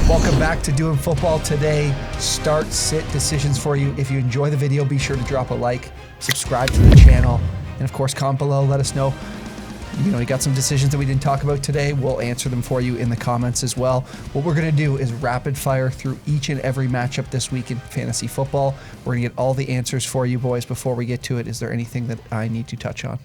Welcome back to Doing Football Today. Start, sit decisions for you. If you enjoy the video, be sure to drop a like, subscribe to the channel, and of course, comment below. Let us know. You got some decisions that we didn't talk about today. We'll answer them for you in the comments as well. What we're going to do is rapid fire through each and every matchup this week in fantasy football. We're going to get all the answers for you, boys. Before we get to it, is there anything that I need to touch on?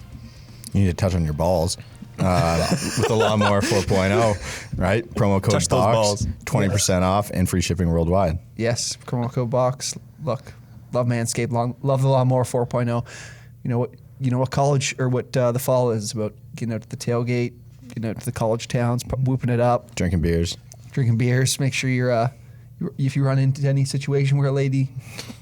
You need to touch on your balls. With the Lawnmower 4.0, right? Promo code Touch those BOX, balls. 20% off and free shipping worldwide. Yes, promo code BOX. Look, love Manscaped, love the Lawnmower 4.0. You know what college or what the fall is about: getting out to the tailgate, getting out to the college towns, whooping it up, Drinking beers. Make sure you're if you run into any situation where a lady,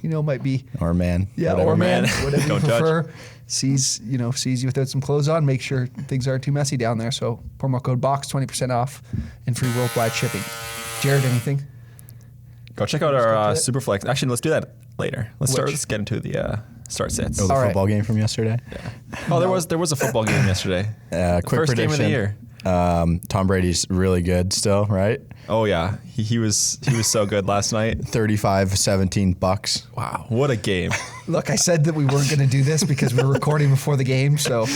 might be Or a man. yeah, whatever. or man, man. whatever you Don't judge. prefer, sees you without some clothes on, make sure things aren't too messy down there. So promo code BOX, 20% off and free worldwide shipping. Jared, anything? Go check out our Superflex. Actually, let's do that later. Let's get into the start sets. Oh, the All right. football game from yesterday? Oh, there was a football game yesterday. Quick First game prediction. of the year. Tom Brady's really good still, right? Oh yeah, he was so good last night. 35-17 Bucks. Wow, what a game! Look, I said that we weren't going to do this because we're recording before the game. So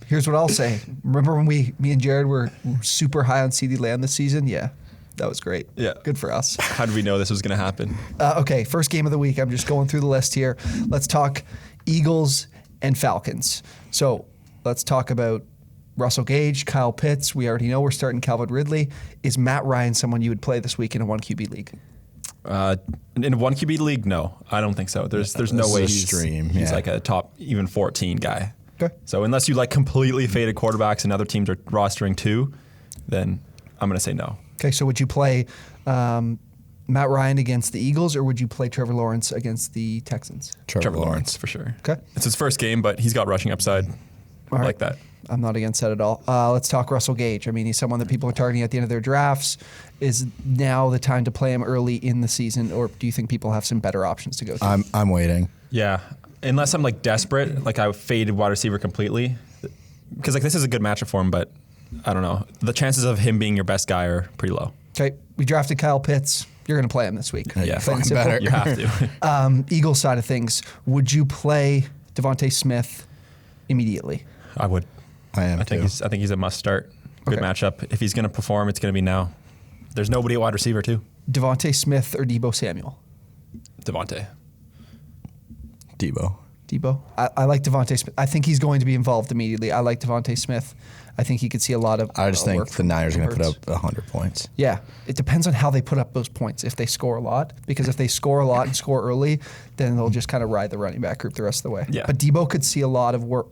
here's what I'll say. Remember when me and Jared were super high on CeeDee Lamb this season? Yeah, that was great. Yeah. Good for us. How did we know this was going to happen? Okay, first game of the week. I'm just going through the list here. Let's talk Eagles and Falcons. So let's talk about Russell Gage, Kyle Pitts. We already know we're starting Calvin Ridley. Is Matt Ryan someone you would play this week in a 1QB league? In a 1QB league, no, I don't think so. There's no way is a he's stream, he's yeah. like a top even 14 guy. Okay. So unless you completely faded quarterbacks and other teams are rostering two, then I'm going to say no. Okay, so would you play Matt Ryan against the Eagles, or would you play Trevor Lawrence against the Texans? Trevor Lawrence for sure. Okay. It's his first game, but he's got rushing upside. I right. like that. I'm not against that at all. Let's talk Russell Gage. I mean, he's someone that people are targeting at the end of their drafts. Is now the time to play him early in the season, or do you think people have some better options to go to? I'm waiting. Yeah, unless I'm desperate, I faded wide receiver completely, because this is a good matchup for him, but I don't know. The chances of him being your best guy are pretty low. Okay, we drafted Kyle Pitts. You're going to play him this week. Yeah, Plain and fucking simple. better. You have to. Eagles side of things, would you play Devontae Smith immediately? I would. I am too. I think he's a must start. Good Okay. matchup. If he's going to perform, it's going to be now. There's nobody at wide receiver too. Devontae Smith or Deebo Samuel? Devontae. Debo. Deebo. I like Devontae Smith. I think he's going to be involved immediately. I like Devontae Smith. I think he could see a lot of I just work think the from Niners are going to put Hurts. up 100 points. Yeah, it depends on how they put up those points. If they score a lot, because if they score a lot and score early, then they'll just kind of ride the running back group the rest of the way. Yeah. But Deebo could see a lot of work.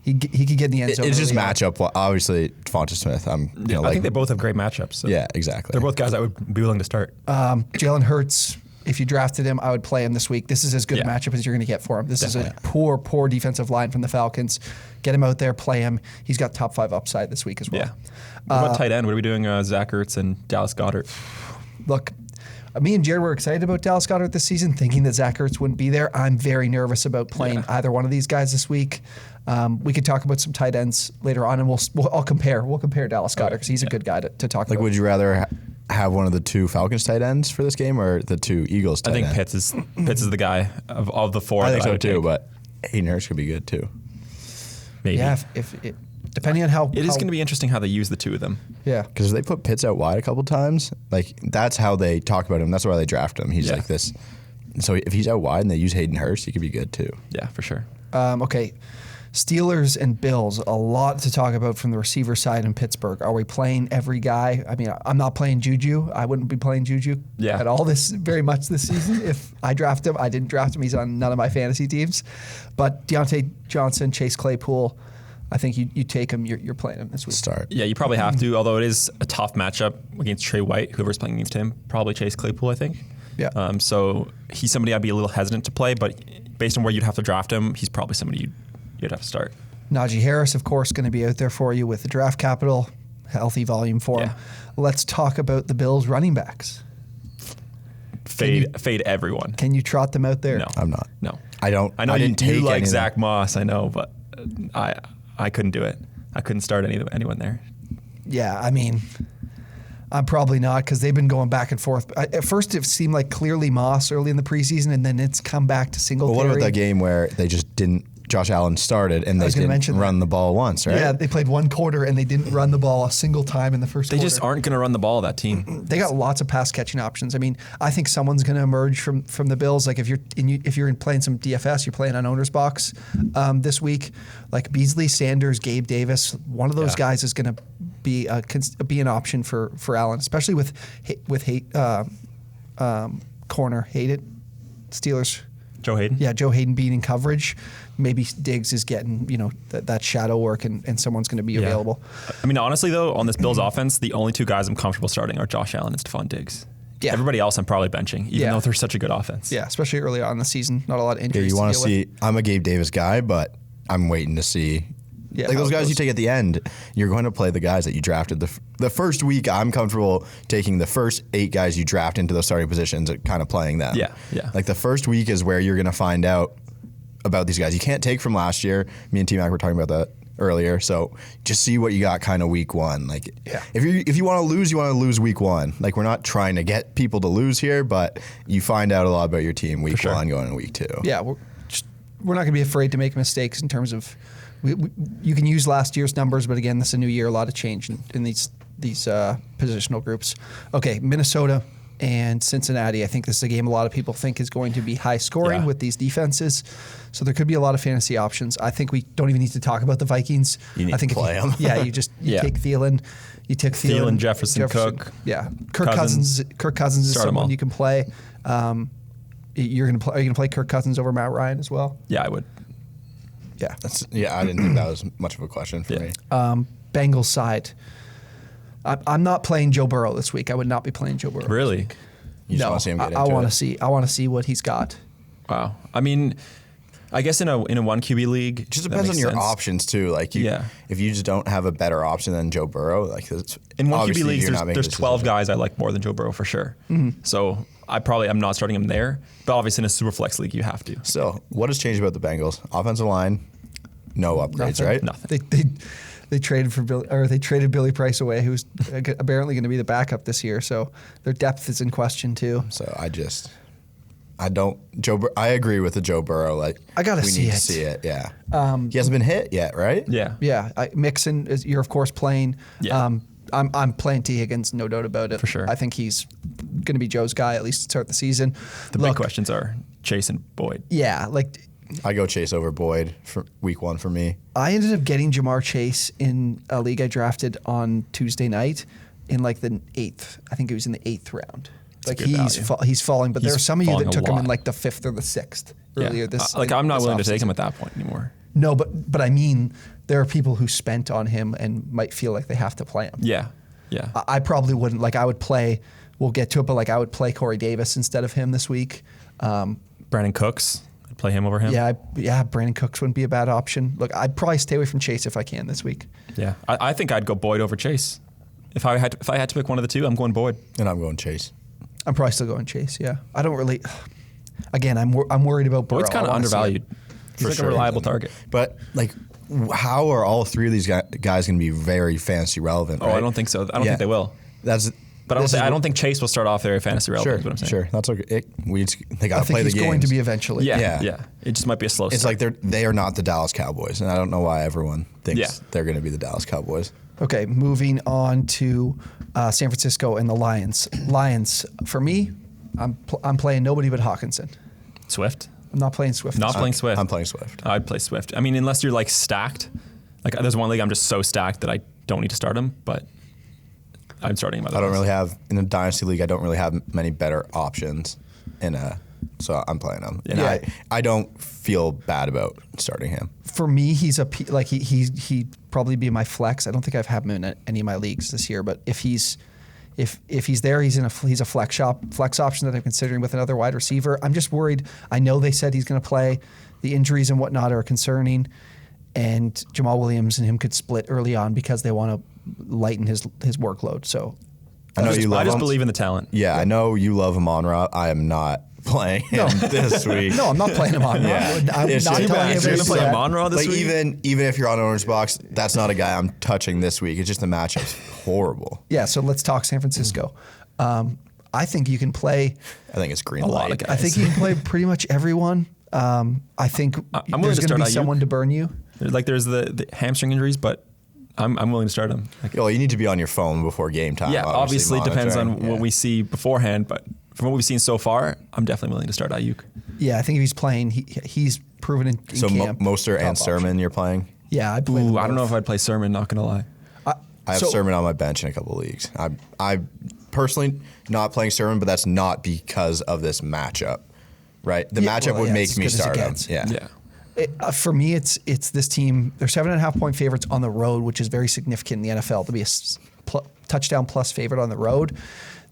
He could get in the end zone. It's just early on. matchup. Well, obviously, Devonta Smith. I think they both have great matchups. So Yeah, exactly. They're both guys I would be willing to start. Jalen Hurts, if you drafted him, I would play him this week. This is as good a Yeah. matchup as you're going to get for him. This is a Definitely. poor defensive line from the Falcons. Get him out there, play him. He's got top 5 upside this week as well. Yeah. What about tight end? What are we doing? Zach Ertz and Dallas Goedert. Look, me and Jared were excited about Dallas Goedert this season, thinking that Zach Ertz wouldn't be there. I'm very nervous about playing either one of these guys this week. We could talk about some tight ends later on, and I'll compare. We'll compare Dallas Goedert because he's a good guy to talk about. Would you rather have one of the two Falcons tight ends for this game or the two Eagles tight I think ends? Pitts is the guy of the four. I think that so would too, take. but Hayden Hurst could be good too. Maybe. Yeah, depending on how It is going to be interesting how they use the two of them. Yeah. Because if they put Pitts out wide a couple times, that's how they talk about him. That's why they draft him. He's Yeah. like this. So if he's out wide and they use Hayden Hurst, he could be good too. Yeah, for sure. Okay. Steelers and Bills, a lot to talk about from the receiver side in Pittsburgh. Are we playing every guy? I mean, I'm not playing Juju. I wouldn't be playing Juju at all very much this season. If I draft him, I didn't draft him. He's on none of my fantasy teams. But Deontay Johnson, Chase Claypool, I think you take him. You're playing him this week. Start. Yeah, you probably have to, although it is a tough matchup against Trey White, whoever's playing against him, probably Chase Claypool, I think. Yeah. So he's somebody I'd be a little hesitant to play, but based on where you'd have to draft him, he's probably somebody you'd have to start. Najee Harris, of course, going to be out there for you with the draft capital, healthy volume for him. Let's talk about the Bills running backs. Fade everyone. Can you trot them out there? No. I'm not. No. I don't. I know I you didn't take like any of Zach them. Moss, I know, but I couldn't do it. I couldn't start anyone there. Yeah, I mean, I'm probably not because they've been going back and forth. At first, it seemed like clearly Moss early in the preseason, and then it's come back to Singletary. Well, what about that game where they just didn't? Josh Allen started and they didn't run the ball once, right? Yeah, they played one quarter and they didn't run the ball a single time in the first quarter. They just aren't going to run the ball, that team. They got lots of pass catching options. I mean, I think someone's going to emerge from the Bills. Like if you're playing some DFS, you're playing on OwnersBox this week. Like Beasley, Sanders, Gabe Davis, one of those guys is going to be an option for Allen, especially with corner Hayden Steelers. Joe Hayden? Yeah, Joe Hayden being in coverage. Maybe Diggs is getting, that shadow work and someone's going to be available. I mean, honestly, though, on this Bills offense, the only two guys I'm comfortable starting are Josh Allen and Stephon Diggs. Yeah. Everybody else I'm probably benching, even though they're such a good offense. Yeah, especially early on in the season. Not a lot of injuries. Yeah, you want to see, I'm a Gabe Davis guy, but I'm waiting to see. Yeah, like those guys you take at the end, you're going to play the guys that you drafted. The first week, I'm comfortable taking the first 8 guys you draft into those starting positions and kind of playing them. Yeah. Like the first week is where you're going to find out about these guys. You can't take from last year. Me and Tmack were talking about that earlier. So just see what you got kind of week one. Like if you want to lose, you want to lose week one. Like we're not trying to get people to lose here, but you find out a lot about your team week one going into week 2. Yeah, we're not going to be afraid to make mistakes in terms of you can use last year's numbers, but again, this is a new year, a lot of change in these positional groups. Okay, Minnesota and Cincinnati. I think this is a game a lot of people think is going to be high scoring with these defenses. So there could be a lot of fantasy options. I think we don't even need to talk about the Vikings. You need to play them. Yeah, you take Thielen. You take Thielen, Jefferson, Cook. Yeah, Kirk Cousins is someone you can play. Are you going to play Kirk Cousins over Matt Ryan as well? Yeah, I would. Yeah. I didn't think that was much of a question for me. Bengals side. I'm not playing Joe Burrow this week. I would not be playing Joe Burrow. Really? You just want to see him get into it? I want to see what he's got. Wow. I mean, I guess in a 1 QB league, it just depends on your options too. Like if you just don't have a better option than Joe Burrow, like in 1 QB leagues, there's 12 guys I like more than Joe Burrow for sure. Mm-hmm. So I'm not starting him there. But obviously in a super flex league, you have to. So what has changed about the Bengals? Offensive line, no upgrades, right? Nothing. They traded Billy Price away, who's apparently going to be the backup this year. So their depth is in question too. So I agree with the Joe Burrow. Like I gotta we see need it. to see it. Yeah. He hasn't been hit yet, right? Yeah. Yeah. Mixon you're of course playing. Yeah. I'm playing T. Higgins, no doubt about it. For sure. I think he's going to be Joe's guy at least to start the season. The big questions are Chase and Boyd. Yeah, I go Chase over Boyd for week 1 for me. I ended up getting Jamar Chase in a league I drafted on Tuesday night in the 8th. I think it was in the 8th round. He's falling, but there are some of you that took him in the 5th or the 6th earlier this. I'm not willing to take him at that point anymore. No, but I mean, there are people who spent on him and might feel like they have to play him. Yeah. I probably wouldn't. I would play. We'll get to it, but I would play Corey Davis instead of him this week. Brandon Cooks. I'd play him over him. Yeah. Brandon Cooks wouldn't be a bad option. Look, I'd probably stay away from Chase if I can this week. Yeah, I think I'd go Boyd over Chase. If I had to pick one of the two, I'm going Boyd. And I'm going Chase. I'm probably still going Chase. Yeah, I don't really. Again, I'm worried about Burrow. Boyd's kind of undervalued. He's a reliable target. But how are all 3 of these guys going to be very fantasy relevant? Oh, right? I don't think so. I don't think they will. But I don't think Chase will start off very fantasy relevant. Is what I'm saying. Sure, that's okay. They got to play the games. I think he's going to be eventually. Yeah. It just might be a slow start. It's they are not the Dallas Cowboys, and I don't know why everyone thinks they're going to be the Dallas Cowboys. Okay, moving on to San Francisco and the Lions. Lions, for me, I'm playing nobody but Hawkinson. Swift? I'm not playing Swift. Not playing Swift. I'm playing Swift. I'd play Swift. I mean, unless you're stacked. There's one league I'm just so stacked that I don't need to start him, but I'm starting him. I don't really have, in a dynasty league, I don't really have many better options so I'm playing him. And I don't feel bad about starting him. For me, he's he'd probably be my flex. I don't think I've had him in any of my leagues this year, but if he's there, he's a flex option that I'm considering with another wide receiver. I'm just worried. I know they said he's going to play. The injuries and whatnot are concerning, and Jamal Williams and him could split early on because they want to lighten his workload. So I just believe in the talent. Yeah, I know you love Amon-Ra. I am not playing him this week. No, I'm not playing him on Raw. Yeah. I'm It's not just telling bad. him You're It's gonna to play do him that. on Raw this Like week? even if you're on OwnersBox, that's not a guy I'm touching this week. It's just the matchup's horrible. Yeah, so let's talk San Francisco. I think you can play. I think it's green A lot light. of guys. I think you can play pretty much everyone. I think I'm willing there's to going to be start Ayuk. someone to burn you. Like there's the hamstring injuries, but I'm willing to start him. Like, Well, you need to be on your phone before game time. yeah, obviously it depends on monitoring. what we see beforehand, but from what we've seen so far, I'm definitely willing to start Ayuk. Yeah, I think if he's playing, he's proven in So camp. Mostert and top Sermon, option. you're playing. Yeah, I'd play them Ooh, I don't know both. if I'd play Sermon. Not gonna lie. I have So- Sermon on my bench in a couple of leagues. I personally not playing Sermon, but that's not because of this matchup, right? The Yeah, matchup well, would yeah, make it's me as good as it start him. gets. Yeah. For me, it's this team. They're 7.5 point favorites on the road, which is very significant in the NFL to be a touchdown plus favorite on the road.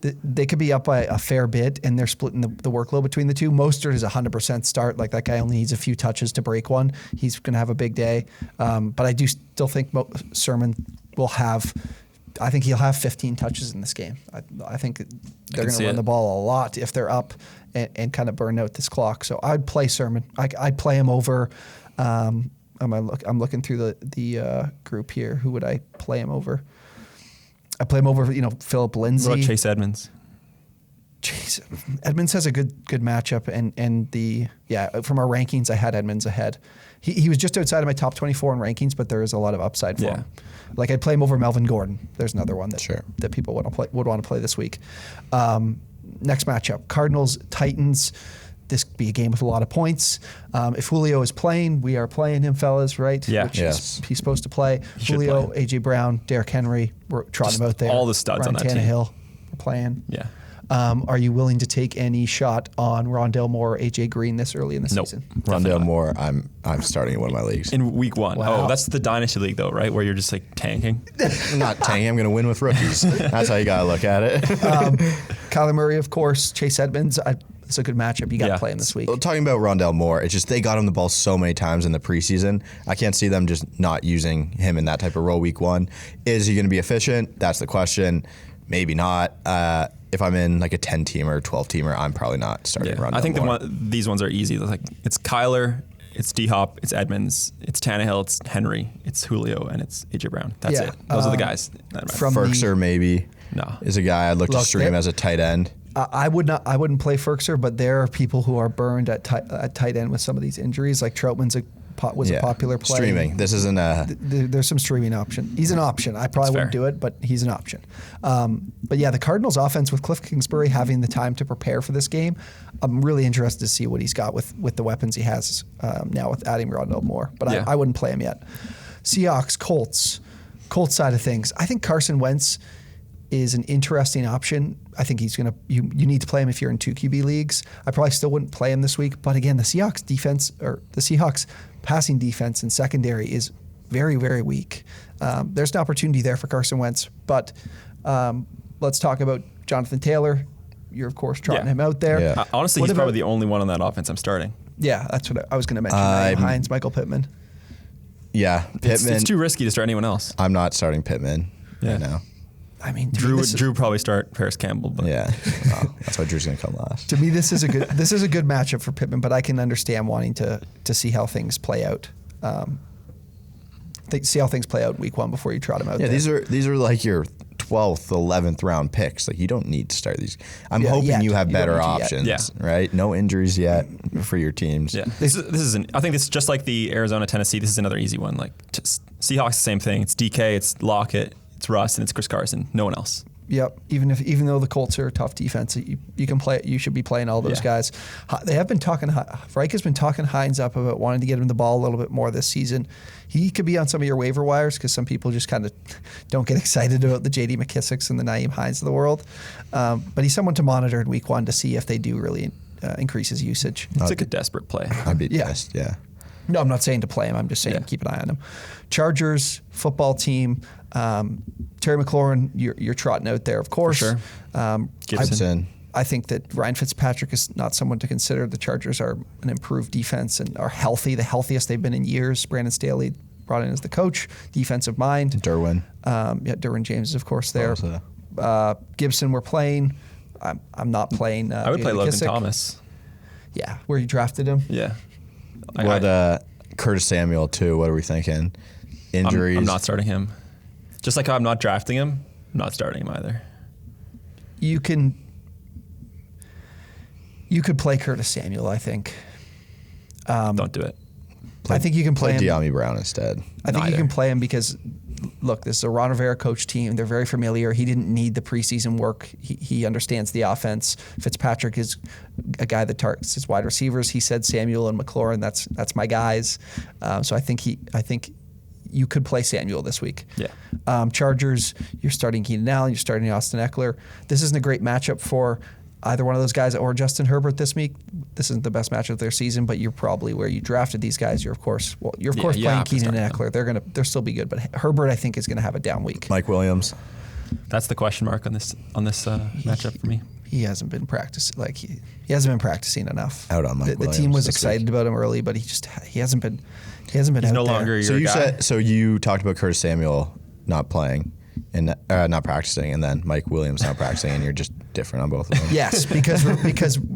They could be up by a fair bit, and they're splitting the workload between the two. Mostert is 100% start. Like that guy only needs a few touches to break one. He's going to have a big day. But I do still think Sermon will have. I think he'll have 15 touches in this game. I think they're going to see run it. the ball a lot if they're up and kind of burn out this clock. So I'd play Sermon. I'd play him over. I'm looking through the group here. Who would I play him over? I play him over, Philip Lindsay. What about Chase Edmonds? Jeez, Edmonds has a good matchup, and from our rankings, I had Edmonds ahead. He was just outside of my top 24 in rankings, but there is a lot of upside for Yeah. him. Like I'd play him over Melvin Gordon. There's another one Sure. that people would want to play this week. Next matchup, Cardinals Titans. This could be a game with a lot of points. If Julio is playing, we are playing him, fellas, right? Yeah. He's supposed to play. He should Julio, play. AJ Brown, Derrick Henry, we're trotting Just them out there. all the studs on Ryan that team. Tannehill, we're playing. Yeah. Are you willing to take any shot on Rondale Moore or AJ Green this early in the Nope. season? Rondale Moore, I'm starting in one of my leagues. In week one. Wow. Oh, that's the dynasty league though, right? Where you're just like tanking. I'm not tanking. I'm going to win with rookies. That's how you got to look at it. Kyler Murray, of course. Chase Edmonds. It's a good matchup. You got to Yeah. play him this week. Well, talking about Rondale Moore, it's just they got him the ball so many times in the preseason. I can't see them just not using him in that type of role week one. Is he going to be efficient? That's the question. Maybe not. If I'm in like a 10-teamer, 12-teamer, I'm probably not starting Rondale I think Moore. these ones are easy. Like it's Kyler, it's D-Hop, it's Edmonds, it's Tannehill, it's Henry, it's Julio, and it's AJ Brown. That's Yeah. it. Those are the guys that matter. from Ferkser maybe No. is a guy I'd look to Look, stream there- as a tight end. I wouldn't play Ferkser, but there are people who are burned at tight end with some of these injuries. Like Troutman's was a popular play. Streaming. This isn't a. There's some streaming option. He's an option. I probably That's wouldn't fair. do it, but he's an option. But yeah, the Cardinals offense with Cliff Kingsbury having the time to prepare for this game, I'm really interested to see what he's got with the weapons he has now with adding Rondale Moore. But Yeah. I wouldn't play him yet. Seahawks, Colts side of things. I think Carson Wentz is an interesting option. I think he's going to, you need to play him if you're in 2 QB leagues. I probably still wouldn't play him this week. But again, the Seahawks passing defense and secondary is very, very weak. There's an opportunity there for Carson Wentz. But let's talk about Jonathan Taylor. You're, of course, trotting Yeah. him out there. Yeah. Honestly, What he's probably about- the only one on that offense I'm starting. Yeah, that's what I was going to mention. I'm- Hines, Michael Pittman. Yeah, Pittman. It's too risky to start anyone else. I'm not starting Pittman right now. I mean, to me, Drew probably start Paris Campbell, but Yeah, well, that's why Drew's going to come last. to me, this is a good matchup for Pittman, but I can understand wanting to see how things play out. See how things play out week one before you trot him out. Yeah, there. these are like your 12th, 11th round picks. Like you don't need to start these. I'm Yeah, hoping yet. you have You don't better need to options, yet. right? No injuries yet for your teams. yeah. This is I think this is just like the Arizona Tennessee. This is another easy one. Like Seahawks, same thing. It's DK, it's Lockett, it's Russ, and it's Chris Carson. No one else. Yep. Even though the Colts are a tough defense, you can play. You should be playing all those Yeah. guys. They have been talking. Reich has been talking Hines up about wanting to get him the ball a little bit more this season. He could be on some of your waiver wires because some people just kind of don't get excited about the J.D. McKissicks and the Naeem Hines of the world. But he's someone to monitor in week one to see if they do really increase his usage. It's like a desperate play. I'd be Yeah. pissed. Yeah. No, I'm not saying to play him. I'm just saying Yeah. keep an eye on him. Chargers football team. Terry McLaurin, you're trotting out there, of course. sure. Gibson. I think that Ryan Fitzpatrick is not someone to consider. The Chargers are an improved defense and are healthy, the healthiest they've been in years. Brandon Staley brought in as the coach, defensive mind. Derwin. Derwin James is, of course, there. Also. Gibson, we're playing. I'm not playing. I would J.D. play Logan McKissick. Thomas. Yeah, where you drafted him. Yeah. Curtis Samuel too. What are we thinking? Injuries. I'm not starting him. Just like how I'm not drafting him, I'm not starting him either. You could play Curtis Samuel, I think. Don't do it. I think you can play him. De'Ami Brown instead. I think you can play him because, look, this is a Ron Rivera coach team. They're very familiar. He didn't need the preseason work. He understands the offense. Fitzpatrick is a guy that targets his wide receivers. He said Samuel and McLaurin. That's my guys. So I think you could play Samuel this week. Yeah. Chargers, you're starting Keenan Allen. You're starting Austin Eckler. This isn't a great matchup for either one of those guys or Justin Herbert this week. This isn't the best matchup of their season, but you're probably where you drafted these guys. You're of course playing Keenan and Eckler. They'll still be good, but Herbert I think is going to have a down week. Mike Williams. That's the question mark on this matchup for me. He hasn't been practicing he hasn't been practicing enough. Out on Mike The Williams team was this excited week. about him early, but he hasn't been He's out no there. longer your guy. So you talked about Curtis Samuel not playing and not practicing, and then Mike Williams not practicing, and you're just different on both of them. Yes, because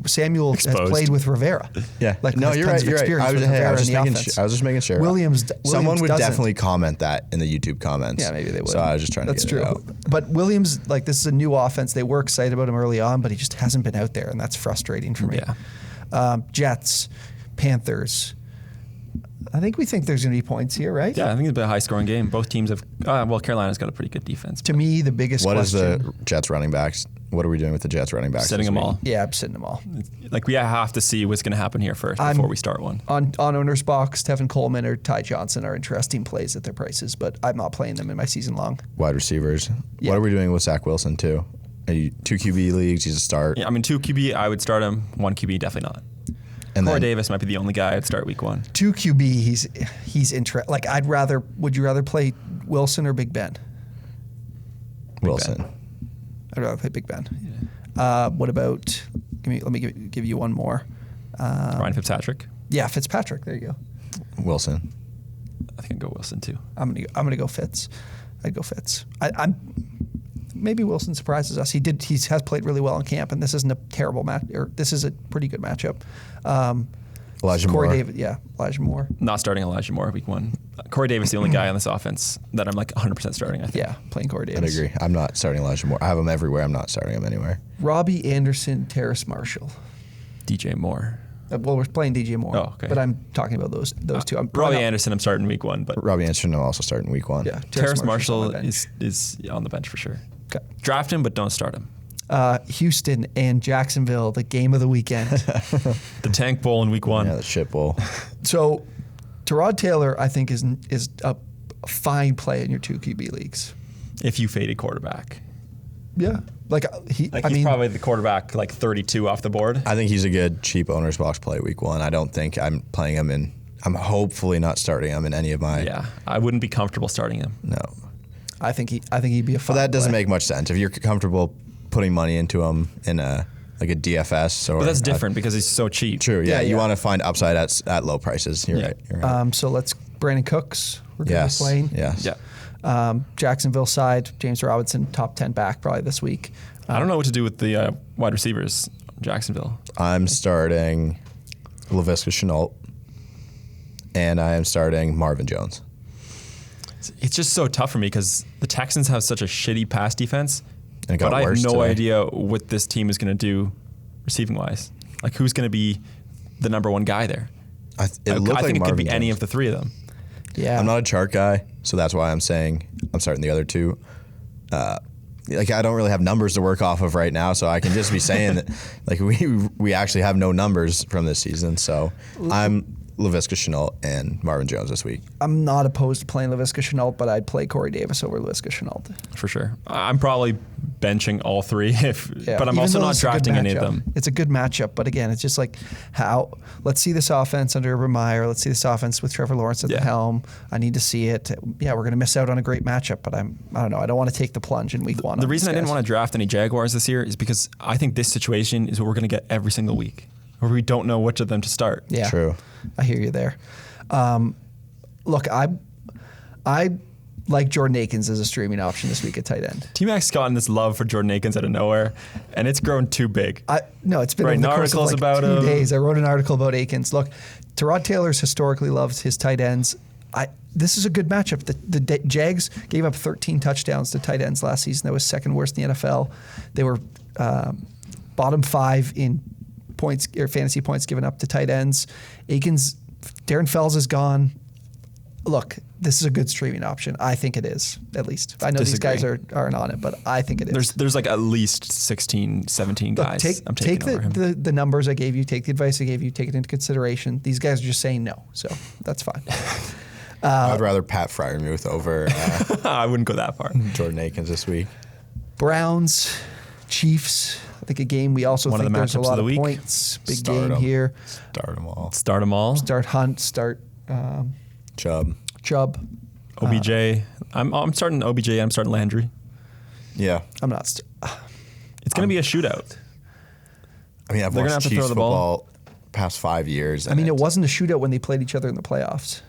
Samuel has Exposed. played with Rivera. Yeah. No, you're right. You're right. I was just making sure. Williams Someone would doesn't. definitely comment that in the YouTube comments. Yeah, maybe they would. So I was just trying That's to get true. it out. But Williams, this is a new offense. They were excited about him early on, but he just hasn't been out there, and that's frustrating for me. Yeah. Jets, Panthers. I think we think there's going to be points here, right? Yeah, I think it's been a high-scoring game. Both teams have. Carolina's got a pretty good defense. To me, the biggest What is question. the Jets running backs? What are we doing with the Jets running backs? Sitting this them week? all. Yeah, I'm sitting them all. Like we have to see what's going to happen here first before we start one. On OwnersBox, Tevin Coleman or Ty Johnson are interesting plays at their prices, but I'm not playing them in my season long. Wide receivers. Yeah. What are we doing with Zach Wilson too? Are you 2 QB leagues? He's a start. Yeah, I mean 2 QB, I would start him. 1 QB, definitely not. And Corey then Davis might be the only guy I'd start week 1. 2 QB, he's interesting. Would you rather play Wilson or Big Ben? Wilson. I'd rather play Big Ben. What about? Let me give you one more. Ryan Fitzpatrick. Yeah, Fitzpatrick. There you go. Wilson. I think I'd go Wilson too. I'm gonna go Fitz. I'd go Fitz. I'm maybe Wilson surprises us. He has played really well in camp, and this isn't a terrible match. Or this is a pretty good matchup. Elijah Corey Moore. Davis, yeah, Elijah Moore. Not starting Elijah Moore week 1. Corey Davis, the only guy on this offense that I'm like 100% starting. I think. Yeah, playing Corey I'd Davis. agree. I'm not starting Elijah Moore. I have him everywhere. I'm not starting him anywhere. Robbie Anderson, Terrace Marshall. DJ Moore. Well, we're playing DJ Moore. Oh, okay. But I'm talking about those two. I'm Robbie Anderson, I'm starting week 1, but Robbie Anderson will also start in week 1. Yeah, Terrace Marshall's on Marshall my bench. is on the bench for sure. Okay. Draft him, but don't start him. Houston and Jacksonville, the game of the weekend. The Tank Bowl in week 1. Yeah, the shit bowl. So, Tyrod Taylor, I think, is a fine play in your 2 QB leagues. If you faded quarterback. Yeah, He's probably the quarterback 32 off the board. I think he's a good cheap OwnersBox play week 1. I don't think I'm playing him in. I'm hopefully not starting him in any of my. Yeah, I wouldn't be comfortable starting him. No. I think he'd be a fine But that doesn't play. make much sense. If you're comfortable putting money into him in a DFS or. But that's different because he's so cheap. True. Yeah. Yeah, You yeah. want to find upside at low prices. You're Yeah. right. You're right. So let's Brandon Cooks. We're going to be Yes. playing. Yes. Yeah. Jacksonville side, James Robinson, top 10 back probably this week. I don't know what to do with the wide receivers, Jacksonville. I'm starting Laviska Shenault, and I am starting Marvin Jones. It's just so tough for me because the Texans have such a shitty pass defense, And it got but I have worse no today. idea what this team is going to do receiving wise. Like who's going to be the number 1 guy there? I think it could be any of the 3 of them. Yeah. I'm not a chart guy, so that's why I'm saying I'm starting the other 2. I don't really have numbers to work off of right now, so I can just be saying that we actually have no numbers from this season. So I'm Laviska Shenault and Marvin Jones this week. I'm not opposed to playing Laviska Shenault, but I'd play Corey Davis over Laviska Shenault. For sure. I'm probably benching all 3, but I'm Even also though not it's a good drafting any of matchup. them. It's a good matchup, but again, it's just let's see this offense under Urban Meyer. Let's see this offense with Trevor Lawrence at the helm. I need to see it. Yeah, we're going to miss out on a great matchup, but I don't know. I don't want to take the plunge in week 1. The reason I didn't want to draft any Jaguars this year is because I think this situation is what we're going to get every single week, where we don't know which of them to start. Yeah, True. I hear you there. Look, like Jordan Akins as a streaming option this week at tight end. T-Mac's gotten this love for Jordan Akins out of nowhere, and it's grown too big. No, it's been Writing over the course of articles like about 2 him. days. I wrote an article about Akins. Look, Tyrod Taylor's historically loves his tight ends. This is a good matchup. The Jags gave up 13 touchdowns to tight ends last season. That was second worst in the NFL. They were bottom 5 in points or fantasy points given up to tight ends. Akins, Darren Fells is gone. Look, this is a good streaming option. I think it is, at least. I know these guys aren't on it, but I think it is. There's like at least 16, 17 guys. Look, take the numbers I gave you, take the advice I gave you, take it into consideration. These guys are just saying no, so that's fine. I'd rather Pat Freiermuth over I wouldn't go that far. Jordan Akins this week. Browns, Chiefs. I think a game we also think there's a lot of points. Big game here. Start them all. Start them all. Start Hunt. Start Chubb. OBJ. I'm starting OBJ. I'm starting Landry. Yeah. I'm not. It's going to be a shootout. I mean, I've They're gonna watched have to Chiefs throw the ball past 5 years. I mean, it wasn't a shootout when they played each other in the playoffs.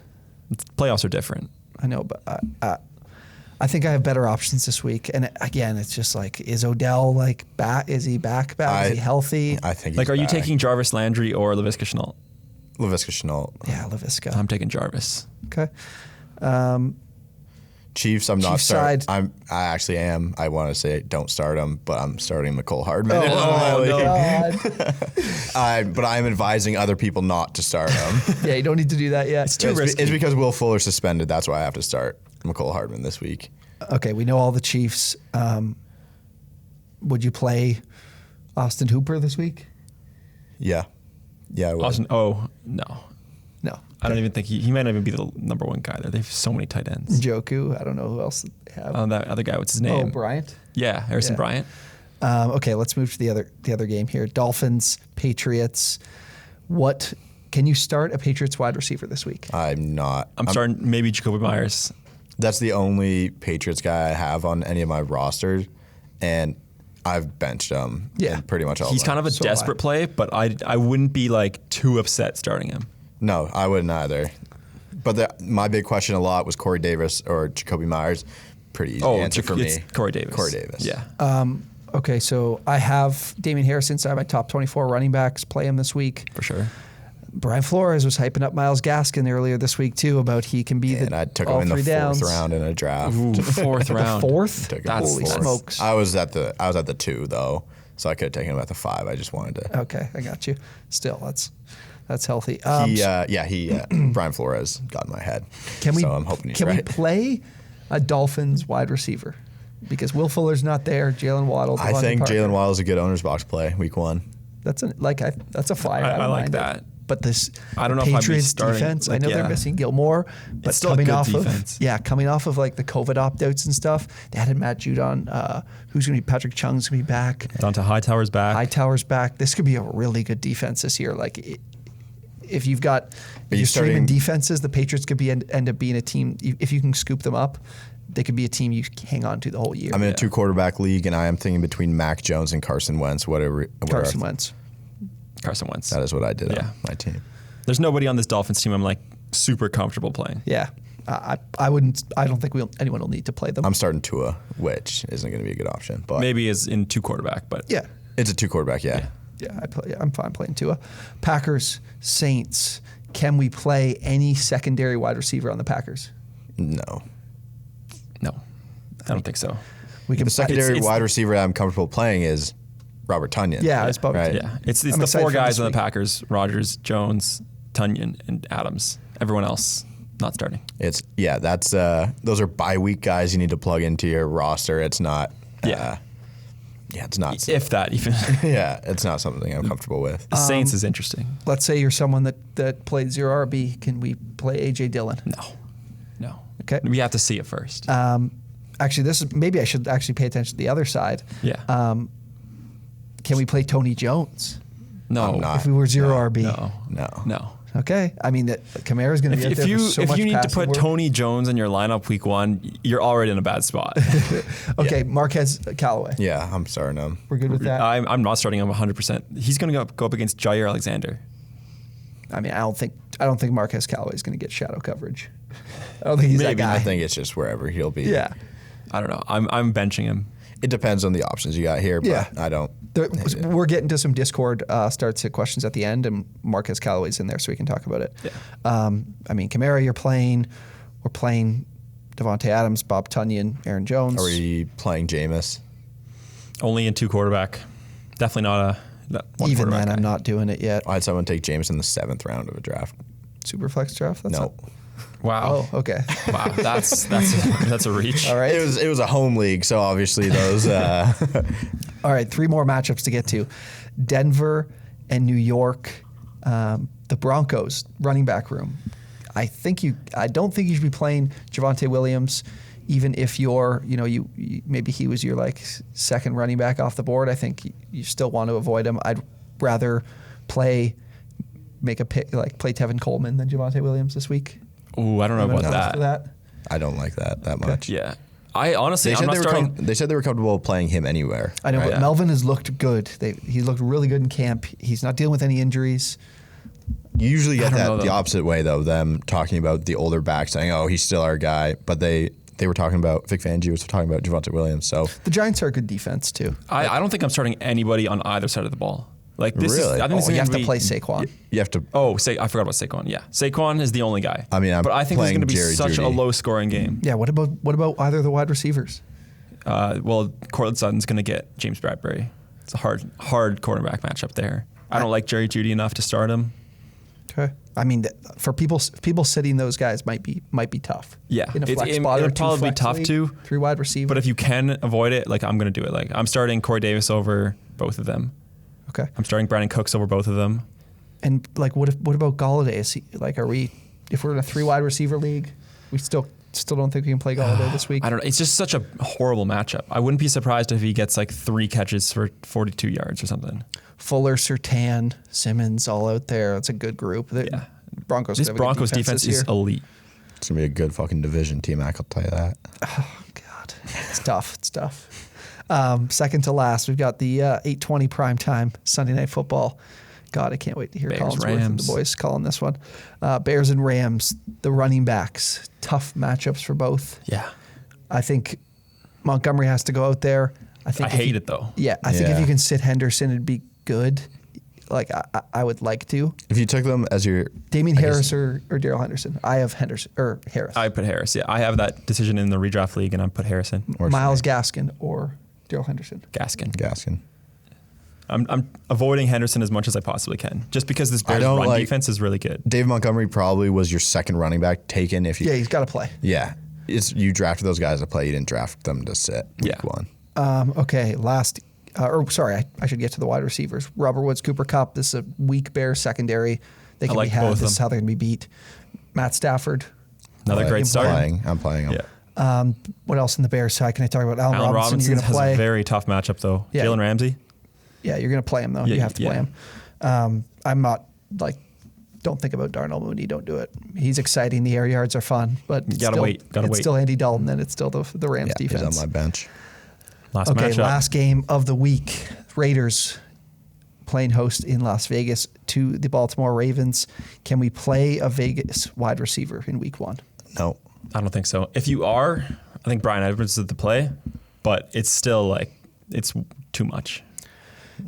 Playoffs are different. I know, but I think I have better options this week. And again, it's just like, is Odell like back? Is he back? Is he healthy? I think. Like, he's are you back. taking Jarvis Landry or Laviska Shenault? Laviska Shenault? Yeah, Laviska. I'm taking Jarvis. Okay. Chiefs, I'm not starting. Side. I actually am. I want to say don't start him, but I'm starting McCole Hardman. Oh, God. But I'm advising other people not to start him. Yeah, you don't need to do that yet. It's too risky. It's because Will Fuller's suspended. That's why I have to start McCole Hardman this week. Okay, we know all the Chiefs. Would you play Austin Hooper this week? Yeah. Yeah, I would. Austin, no. No. I don't even think he might not even be the number one guy there. They have so many tight ends. Njoku. I don't know who else they have. That other guy, what's his name? Oh, Bryant? Yeah, Harrison Yeah. Bryant. Okay, let's move to the other game here. Dolphins, Patriots. What can you start a Patriots wide receiver this week? I'm not. I'm starting maybe Jacoby Myers. That's the only Patriots guy I have on any of my rosters, and I've benched him. Yeah. in pretty much all. He's of them. kind of a So desperate play, but I wouldn't be like too upset starting him. No, I wouldn't either. But my big question a lot was Corey Davis or Jacoby Myers. Pretty easy answer for me. It's Corey Davis. Corey Davis. Yeah. Okay, so I have Damian Harris inside my top 24 running backs. Play him this week. For sure. Brian Flores was hyping up Myles Gaskin earlier this week too about he can be And I took him all in the 3 fourth downs. round in a draft. Ooh, fourth The round. fourth? Took him That's Holy fourth. smokes. I was at the 2 though, so I could have taken him at the 5. I just wanted to. Okay, I got you. Still, that's healthy. Brian Flores got in my head. Can we? So I'm hoping he's can we right. play a Dolphins wide receiver? Because Will Fuller's not there. Jalen Waddle. I Devontae think Parker. Jalen Waddle's a good owner's box play week 1. That's a flyer. I don't like mind that. it. But this I don't know if I'd be Patriots starting, defense. I like, know yeah. they're missing Gilmore, but It's still a coming good off defense. coming off of like the COVID opt-outs and stuff, they added Matt Judon. Who's going to be Patrick Chung's going to be back. Dante Hightower's back. Hightower's back. This could be a really good defense this year. Like if you've got you you're streaming starting- defenses, the Patriots could be end up being a team. If you can scoop them up, they could be a team you hang on to the whole year. I'm in a 2 quarterback league, and I am thinking between Mac Jones and Carson Wentz. Carson Wentz. Carson Wentz. That is what I did Yeah. on my team. There's nobody on this Dolphins team I'm like super comfortable playing. Yeah. I wouldn't. I don't think anyone will need to play them. I'm starting Tua, which isn't going to be a good option, but Maybe is in 2 quarterback, but yeah. it's a 2 quarterback. Yeah. I'm fine playing Tua. Packers, Saints. Can we play any secondary wide receiver on the Packers? No. No, I don't think so. We can The secondary it's- wide receiver I'm comfortable playing is Robert Tonyan. Yeah, I was about to- right? Yeah, it's I'm the excited 4 for guys this on the week. Packers: Rodgers, Jones, Tunyon, and Adams. Everyone else not starting. It's that's those are bye week guys you need to plug into your roster. It's not. It's not. If that even. Yeah, it's not something I'm comfortable with. The Saints is interesting. Let's say you're someone that played 0 RB. Can we play AJ Dillon? No. Okay. We have to see it first. Actually, maybe I should actually pay attention to the other side. Yeah. Can we play Tony Jones no. I'm not. if we were 0 RB? No. Okay. I mean, Kamara's going to be out If there you for so if much you need to passing put work. Tony Jones in your lineup week 1, you're already in a bad spot. Okay, Marquez Callaway. Yeah, I'm starting him. We're good with that. I'm not starting him 100%. He's going to go up against Jair Alexander. I mean, I don't think I don't think Marquez Callaway is going to get shadow coverage. I don't think he's that guy. I think it's just wherever he'll be. Yeah. I don't know. I'm benching him. It depends on the options you got here, but I don't. We're getting to some Discord start-sit questions at the end, and Marquez Callaway's in there, so we can talk about it. Yeah. I mean, Kamara, you're playing. We're playing Devontae Adams, Bob Tunyon, Aaron Jones. Are we playing Jameis? Only in 2 quarterback. Definitely not one Even quarterback then, guy. I'm not doing it yet. I had someone take Jameis in the 7th round of a draft. Superflex draft? That's No. Wow. Oh, okay. Wow. That's a reach. All right. It was a home league, so obviously those. All right, 3 more matchups to get to. Denver and New York. The Broncos running back room. I don't think you should be playing Javonte Williams, even if you're, you maybe he was your like second running back off the board. I think you still want to avoid him. I'd rather play Tevin Coleman than Javonte Williams this week. Ooh, I don't know about that. I don't like that much. Yeah. I honestly, They I'm not starting. they said they were comfortable playing him anywhere. I know, right? but Melvin has looked good. He looked really good in camp. He's not dealing with any injuries. You usually get I don't that know, the though. opposite way, though, them talking about the older back saying, oh, he's still our guy. But they were talking about, Vic Fangio was talking about Javonte Williams. So The Giants are a good defense, too. I don't think I'm starting anybody on either side of the ball. Like this Really? is, I think this is You have gonna to be- play Saquon. you have to. I forgot about Saquon. Yeah, Saquon is the only guy. I mean, I'm but I think this is playing going to be Jerry such a Jeudy. low-scoring game. Yeah, what about either of the wide receivers? Well, Cortland Sutton's going to get James Bradbury. It's a hard quarterback matchup there. I don't like Jerry Jeudy enough to start him. Okay. I mean, for people sitting those guys might be tough. Yeah. In a It flex spot or would 2 probably be flex tough league, to. 3 wide receivers. But if you can avoid it, like I'm going to do it. Like I'm starting Corey Davis over both of them. Okay. I'm starting Brandon Cooks over both of them. And like, what about Galladay? Is he, like, if we're in a 3 wide receiver league, we still don't think we can play Galladay this week? I don't know. It's just such a horrible matchup. I wouldn't be surprised if he gets like 3 catches for 42 yards or something. Fuller, Surtain, Simmons, all out there. It's a good group. Yeah. Broncos. This have a good Broncos defense this is year. elite. It's going to be a good fucking division, Tmack, I'll tell you that. Oh, God. It's tough. It's tough. Second to last, we've got the 8:20 primetime Sunday Night Football. God, I can't wait to hear Bears, Collinsworth and Rams. the boys calling this one. Bears and Rams, the running backs. Tough matchups for both. Yeah. I think Montgomery has to go out there. I hate it though. Yeah, I think if Yeah. you can sit Henderson, it'd be good. Like, I would like to. If you took them as your. Damian I Harris guess- or Daryl Henderson. I have Henderson or Harris. I put Harris. Yeah, I have that decision in the redraft league, and I put Harrison. Or Miles Gaskin or Daryl Henderson. Gaskin. Gaskin. I'm avoiding Henderson as much as I possibly can, just because this Bears don't run like- defense is really good. Dave Montgomery probably was your second running back taken if you. Yeah, he's got to play. Yeah. You drafted those guys to play. You didn't draft them to sit week Yeah. 1. Okay, I should get to the wide receivers. Robert Woods, Cooper Kupp. This is a weak Bears secondary. They can like be had. both of This is them. how they're going to be beat. Matt Stafford. Another great start. I'm playing them. Yeah. What else in the Bears side can I talk about? Allen Allen Robinson. Robinson You're going to has play. a very tough matchup though. Yeah. Jalen Ramsey. Yeah, you're going to play him though. Yeah, You have to play yeah. him. I'm not like. Don't think about Darnell Mooney. Don't do it. He's exciting. The air yards are fun, but You gotta wait. Gotta it's wait. still Andy Dalton, and it's still the Rams Yeah, defense. he's on my bench. Last Okay, matchup. last game of the week. Raiders playing host in Las Vegas to the Baltimore Ravens. Can we play a Vegas wide receiver in week 1? No. I don't think so. If you are, I think Brian Edwards is the play, but it's still like it's too much.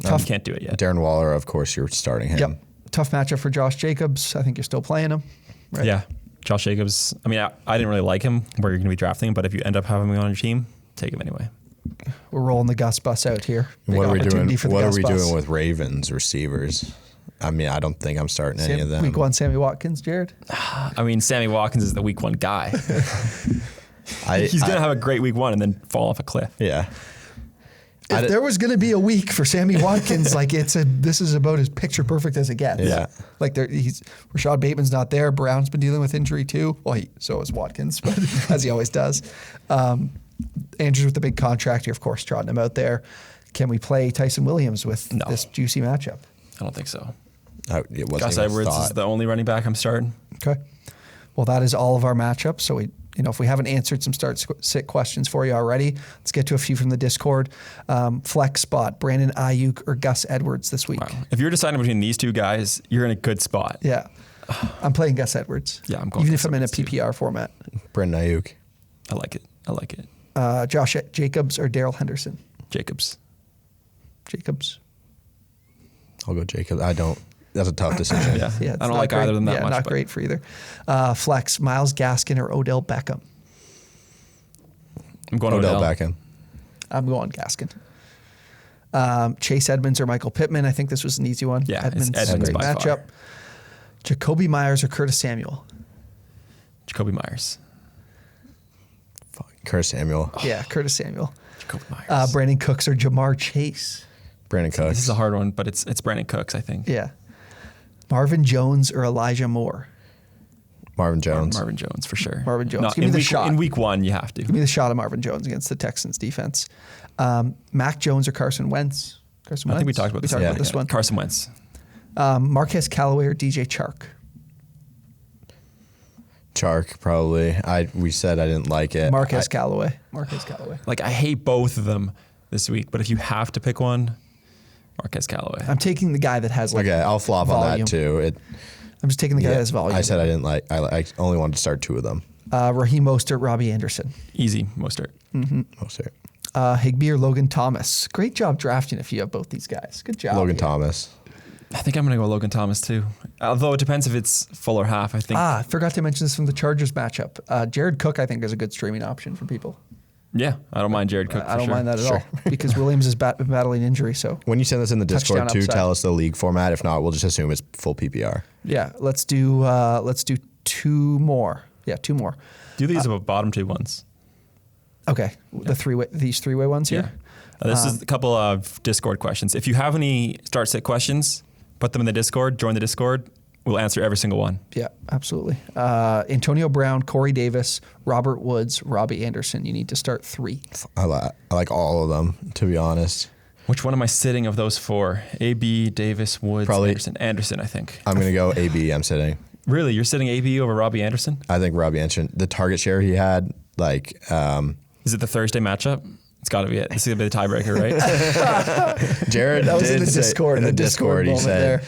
Tough. You can't do it yet. Darren Waller, of course, you're starting him. Yep. Tough matchup for Josh Jacobs. I think you're still playing him. Right? Yeah. Josh Jacobs. I mean, I didn't really like him where you're going to be drafting him, but if you end up having him on your team, take him anyway. We're rolling the Gus bus out here. Big What are we doing? opportunity for the What are Gus we bus. doing with Ravens receivers? I mean, I don't think I'm starting any of them. Week 1, Sammy Watkins, Jared. I mean, Sammy Watkins is the week 1 guy. He's going to have a great week 1 and then fall off a cliff. Yeah. If there was going to be a week for Sammy Watkins, like this is about as picture perfect as it gets. Yeah. Like Rashad Bateman's not there. Brown's been dealing with injury too. Well, so is Watkins, but as he always does. Andrews with the big contract, you're of course trotting him out there. Can we play Tyson Williams with No. this juicy matchup? I don't think so. It wasn't Gus even Edwards thought. is the only running back I'm starting. Okay. Well, that is all of our matchups. So if we haven't answered some start-sit questions for you already, let's get to a few from the Discord. Flex spot, Brandon Ayuk or Gus Edwards this week? Wow. If you're deciding between these two guys, you're in a good spot. Yeah. I'm playing Gus Edwards. Yeah, I'm going even Gus if I'm in a Edwards, too. PPR format. Brandon Ayuk. I like it. Josh Jacobs or Darrell Henderson? Jacobs. I'll go Jacob. I don't. That's a tough decision. Yeah, Yeah, I don't like either of them that much. Not but great for either. Flex, Myles Gaskin or Odell Beckham? I'm going Odell Odell. Beckham. I'm going Gaskin. Chase Edmonds or Michael Pittman? I think this was an easy one. Yeah, Edmonds, it's Edmonds great by matchup. far. Jacoby Myers or Curtis Samuel? Jacoby Myers. Curtis Samuel. Yeah, Curtis Samuel. Jacoby Myers. Brandon Cooks or Jamar Chase? Brandon Cooks. This is a hard one, but it's Brandon Cooks, I think. Yeah. Marvin Jones or Elijah Moore? Marvin Jones. Marvin Jones for sure. Marvin Jones. No, Give me the shot. In week 1, you have to. Give me the shot of Marvin Jones against the Texans defense. Mac Jones or Carson Wentz? I think we talked about this. About this one. Carson Wentz. Marquez Callaway or DJ Chark? Chark, probably. We said I didn't like it. Marquez Callaway. Like, I hate both of them this week, but if you have to pick one, Marquez Callaway. I'm taking the guy that has like Okay, I'll flop on volume. that too. I'm just taking the guy that has volume. I said I didn't like. I only wanted to start 2 of them. Raheem Mostert, Robbie Anderson. Easy, Mostert. Mostert. Higbee or Logan Thomas. Great job drafting if you have both these guys. Good job. Logan Thomas. I think I'm going to go Logan Thomas too. Although it depends if it's full or half, I think. I forgot to mention this from the Chargers matchup. Jared Cook, I think, is a good streaming option for people. Yeah, I don't mind Jared Cook. I don't mind that at all because Williams is battling injury. So When you send this in the Discord Touchdown too, upside. tell us the league format. If not, we'll just assume it's full PPR. yeah, let's do 2 more. Yeah, 2 more. Do these bottom 2 ones. Okay, these three-way ones Yeah. here. This is a couple of Discord questions. If you have any start-sit questions, put them in the Discord, join the Discord. We'll answer every single one. Yeah, absolutely. Antonio Brown, Corey Davis, Robert Woods, Robbie Anderson. You need to start 3. I like all of them, to be honest. Which one am I sitting of those 4? AB, Davis, Woods, Probably- Anderson. Anderson, I think. I'm going to go AB. I'm sitting. Really? You're sitting AB over Robbie Anderson? I think Robbie Anderson, the target share he had, like, Is it the Thursday matchup? It's got to be it. This is going to be the tiebreaker, right? Jared That was did in the say- Discord. In the a Discord Discord, he moment said,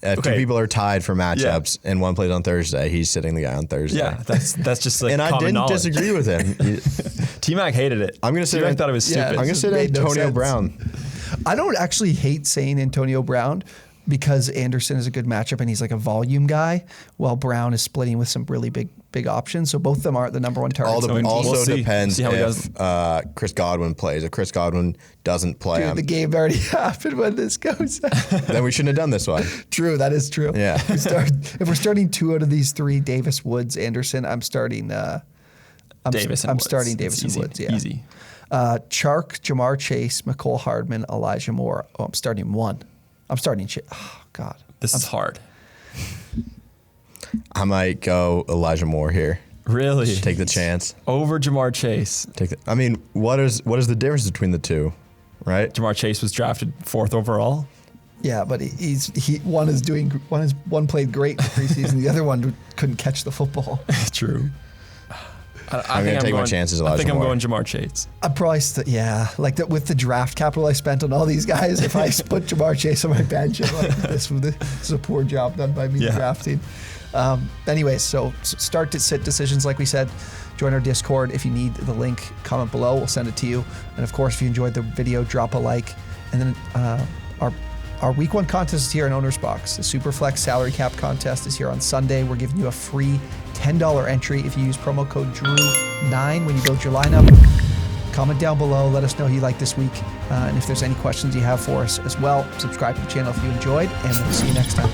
there. if 2 Okay. people are tied for matchups and one plays on Thursday, he's sitting the guy on Thursday. Yeah, that's just like and I common didn't knowledge. disagree with him. T-Mac hated it. I'm gonna say T-Mac that- thought it was Yeah, stupid. I'm going to say made no Antonio sense. Brown. I don't actually hate saying Antonio Brown because Anderson is a good matchup and he's like a volume guy, while Brown is splitting with some really big options. So both of them aren't the number 1 targets. we'll Also see. depends See how he if Chris Godwin plays. If Chris Godwin doesn't play, Dude, the game already happened when this goes. then we shouldn't have done this one. True, that is true. Yeah. If we're starting 2 out of these 3, Davis, Woods, Anderson, I'm starting Davis and I'm Woods. starting It's Davis and easy. Woods. Yeah. Easy. Chark, Jamar Chase, McCole Hardman, Elijah Moore. Oh, I'm starting 1. I'm starting. Oh God, This is hard. I might go Elijah Moore here. Really? Take the chance. Over Jamar Chase. I mean, what is the difference between the 2, right? Jamar Chase was drafted 4th overall. Yeah, but one played great in the preseason. The other one couldn't catch the football. True. I'm going to take my chances, Elijah I think I'm Moore. going Jamar Chase. I'm probably like that with the draft capital I spent on all these guys. If I put Jamar Chase on my bench, I'm like, this is a poor job done by me drafting. Anyways, so start to sit decisions, like we said. Join our Discord. If you need the link, comment below. We'll send it to you. And of course, if you enjoyed the video, drop a like. And then our week 1 contest is here in OwnersBox. The Superflex salary cap contest is here on Sunday. We're giving you a free $10 entry if you use promo code DREW9 when you build your lineup. Comment down below. Let us know who you like this week. And if there's any questions you have for us as well, subscribe to the channel if you enjoyed. And we'll see you next time.